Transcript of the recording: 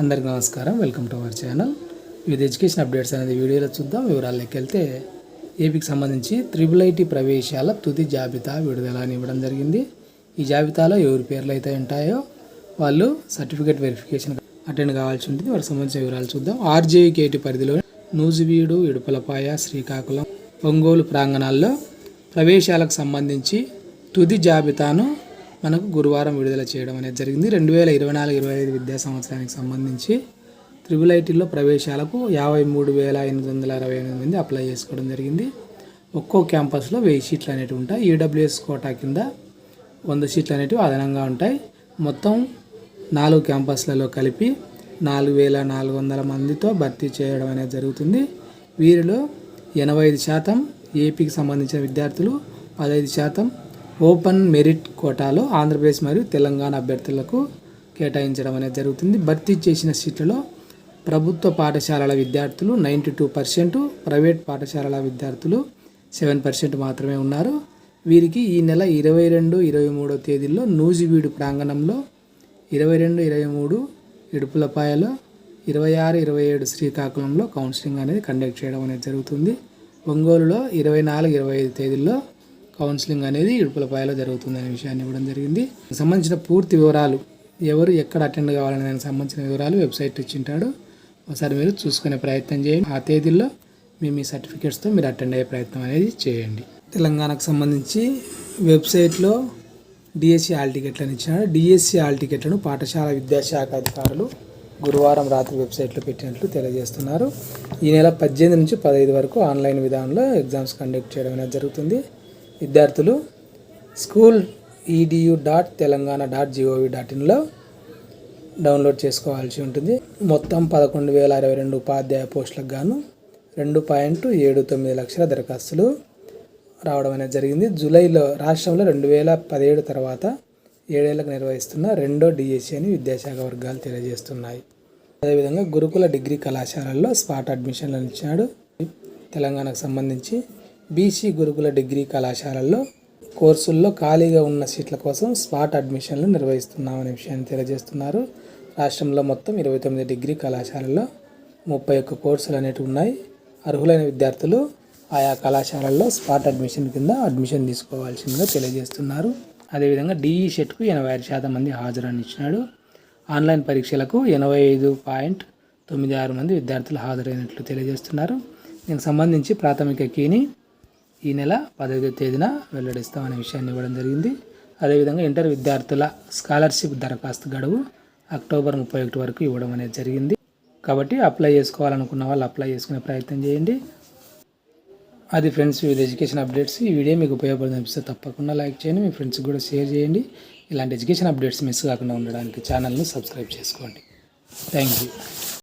అందరికీ నమస్కారం. Welcome to our channel. వివిధ ఎడ్యుకేషన్ అప్డేట్స్ అనేది వీడియోలో చూద్దాం. వివరాల్లోకి వెళ్తే ఏపీకి సంబంధించి IIIT ప్రవేశాల తుది జాబితా విడుదల అని ఇవ్వడం జరిగింది. ఈ జాబితాలో ఎవరి పేర్లు అయితే ఉంటాయో వాళ్ళు సర్టిఫికేట్ వెరిఫికేషన్ అటెండ్ కావాల్సి ఉంటుంది. వారికి సంబంధించిన వివరాలు చూద్దాం. RJKT పరిధిలో నూజివీడు, ఇడుపులపాయ, శ్రీకాకుళం, ఒంగోలు ప్రాంగణాల్లో ప్రవేశాలకు సంబంధించి తుది జాబితాను మనకు గురువారం విడుదల చేయడం అనేది జరిగింది. 2024-25 విద్యా సంవత్సరానికి సంబంధించి IIITలో ప్రవేశాలకు 53,828 మంది అప్లై చేసుకోవడం జరిగింది. ఒక్కో క్యాంపస్లో 1000 సీట్లు అనేవి ఉంటాయి. EWS కోటా కింద 100 సీట్లు అనేవి అదనంగా ఉంటాయి. మొత్తం 4 క్యాంపస్లలో కలిపి 4,400 మందితో భర్తీ చేయడం అనేది జరుగుతుంది. వీరిలో 85% ఏపీకి సంబంధించిన విద్యార్థులు, 15% ఓపెన్ మెరిట్ కోటాలో ఆంధ్రప్రదేశ్ మరియు తెలంగాణ అభ్యర్థులకు కేటాయించడం అనేది జరుగుతుంది. భర్తీ చేసిన సీట్లలో ప్రభుత్వ పాఠశాలల విద్యార్థులు 92%, ప్రైవేట్ పాఠశాలల విద్యార్థులు 7% మాత్రమే ఉన్నారు. వీరికి ఈ నెల 22-23 తేదీల్లో నూజివీడు ప్రాంగణంలో, 22-23 ఇడుపులపాయలో, 26-27 శ్రీకాకుళంలో కౌన్సిలింగ్ అనేది కండక్ట్ చేయడం అనేది జరుగుతుంది. ఒంగోలులో 24-25 తేదీల్లో కౌన్సిలింగ్ అనేది ఇడుపులపాయలో జరుగుతుందనే విషయాన్ని ఇవ్వడం జరిగింది. సంబంధించిన పూర్తి వివరాలు, ఎవరు ఎక్కడ అటెండ్ కావాలనే దానికి సంబంధించిన వివరాలు వెబ్సైట్ ఇచ్చింటాడు. ఒకసారి మీరు చూసుకునే ప్రయత్నం చేయండి. ఆ తేదీల్లో మీ సర్టిఫికేట్స్తో మీరు అటెండ్ అయ్యే ప్రయత్నం అనేది చేయండి. తెలంగాణకు సంబంధించి వెబ్సైట్లో డిఎస్సి హాల్ టికెట్లను ఇచ్చినాడు. డిఎస్సి హాల్ టికెట్లను పాఠశాల విద్యాశాఖ అధికారులు గురువారం రాత్రి వెబ్సైట్లో పెట్టినట్లు తెలియజేస్తున్నారు. ఈ నెల 18 నుంచి 15 వరకు ఆన్లైన్ విధానంలో ఎగ్జామ్స్ కండక్ట్ చేయడం అనేది జరుగుతుంది. విద్యార్థులు school.edu.telangana.gov.inలో డౌన్లోడ్ చేసుకోవాల్సి ఉంటుంది. మొత్తం 11,022 ఉపాధ్యాయ పోస్టులకు గాను 2.79 లక్షల దరఖాస్తులు రావడం అనేది జరిగింది. జూలైలో రాష్ట్రంలో 2017 తర్వాత 7 ఏళ్లకు నిర్వహిస్తున్న రెండో డిఎస్సి అని విద్యాశాఖ వర్గాలు తెలియజేస్తున్నాయి. అదేవిధంగా గురుకుల డిగ్రీ కళాశాలల్లో స్పాట్ అడ్మిషన్లను ఇచ్చాడు. తెలంగాణకు సంబంధించి బీసీ గురుకుల డిగ్రీ కళాశాలల్లో కోర్సుల్లో ఖాళీగా ఉన్న సీట్ల కోసం స్పాట్ అడ్మిషన్లు నిర్వహిస్తున్నామనే విషయాన్ని తెలియజేస్తున్నారు. రాష్ట్రంలో మొత్తం 29 డిగ్రీ కళాశాలల్లో 31 కోర్సులు అనేవి ఉన్నాయి. అర్హులైన విద్యార్థులు ఆయా కళాశాలల్లో స్పాట్ అడ్మిషన్ కింద అడ్మిషన్ తీసుకోవాల్సిందిగా తెలియజేస్తున్నారు. అదేవిధంగా డిఈ సెట్కు 86% మంది హాజరని ఇచ్చినాడు. ఆన్లైన్ పరీక్షలకు 85.96 మంది విద్యార్థులు హాజరైనట్లు తెలియజేస్తున్నారు. దీనికి సంబంధించి ప్రాథమిక కీని ఈ నెల 15వ తేదీన వెల్లడిస్తామనే విషయాన్ని ఇవ్వడం జరిగింది. అదేవిధంగా ఇంటర్ విద్యార్థుల స్కాలర్షిప్ దరఖాస్తు గడువు అక్టోబర్ 31 వరకు ఇవ్వడం అనేది జరిగింది. కాబట్టి అప్లై చేసుకోవాలనుకున్న వాళ్ళు అప్లై చేసుకునే ప్రయత్నం చేయండి. అది ఫ్రెండ్స్, వివిధ ఎడ్యుకేషన్ అప్డేట్స్. ఈ వీడియో మీకు ఉపయోగపడుతుంది అనిపిస్తే తప్పకుండా లైక్ చేయండి, మీ ఫ్రెండ్స్కి కూడా షేర్ చేయండి. ఇలాంటి ఎడ్యుకేషన్ అప్డేట్స్ మిస్ కాకుండా ఉండడానికి ఛానల్ని సబ్స్క్రైబ్ చేసుకోండి. Thank you.